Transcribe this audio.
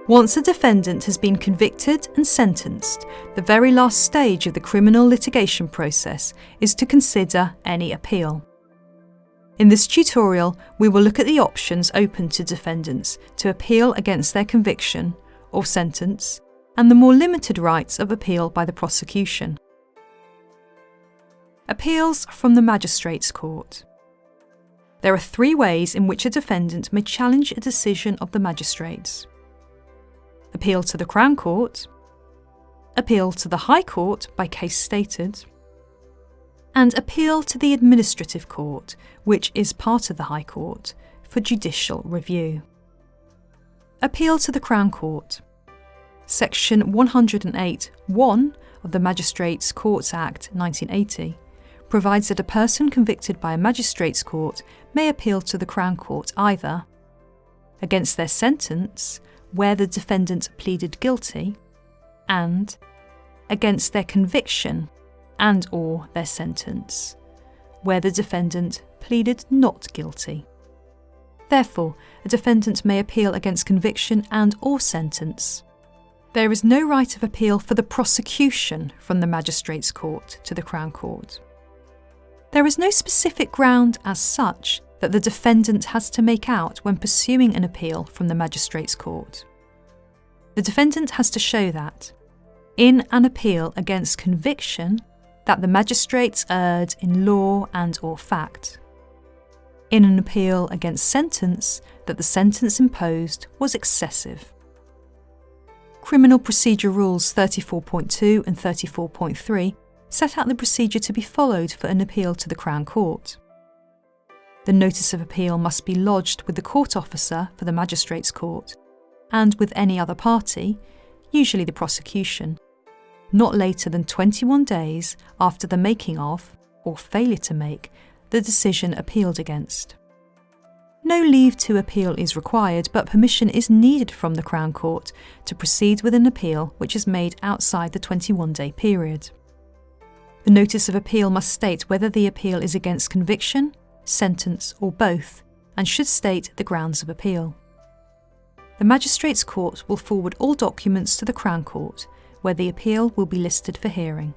Once a defendant has been convicted and sentenced, the very last stage of the criminal litigation process is to consider any appeal. In this tutorial, we will look at the options open to defendants to appeal against their conviction or sentence, and the more limited rights of appeal by the prosecution. Appeals from the Magistrates Court. There are three ways in which a defendant may challenge a decision of the magistrates: appeal to the Crown Court, appeal to the High Court by case stated, and appeal to the Administrative Court, which is part of the High Court, for judicial review. Appeal to the Crown Court. Section 108(1) of the Magistrates Courts Act 1980 provides that a person convicted by a magistrates court may appeal to the Crown Court either against their sentence, where the defendant pleaded guilty, and against their conviction and/or their sentence, where the defendant pleaded not guilty. Therefore, a defendant may appeal against conviction and/or sentence. There is no right of appeal for the prosecution from the Magistrates Court to the Crown Court. There is no specific ground as such that the defendant has to make out when pursuing an appeal from the Magistrates Court. The defendant has to show that, in an appeal against conviction, that the magistrates erred in law and/or fact. In an appeal against sentence, that the sentence imposed was excessive. Criminal Procedure Rules 34.2 and 34.3 set out the procedure to be followed for an appeal to the Crown Court. The notice of appeal must be lodged with the court officer for the Magistrates Court and with any other party, usually the prosecution, not later than 21 days after the making of, or failure to make, the decision appealed against. No leave to appeal is required, but permission is needed from the Crown Court to proceed with an appeal which is made outside the 21-day period. The notice of appeal must state whether the appeal is against conviction, sentence, or both, and should state the grounds of appeal. The Magistrates Court will forward all documents to the Crown Court, where the appeal will be listed for hearing.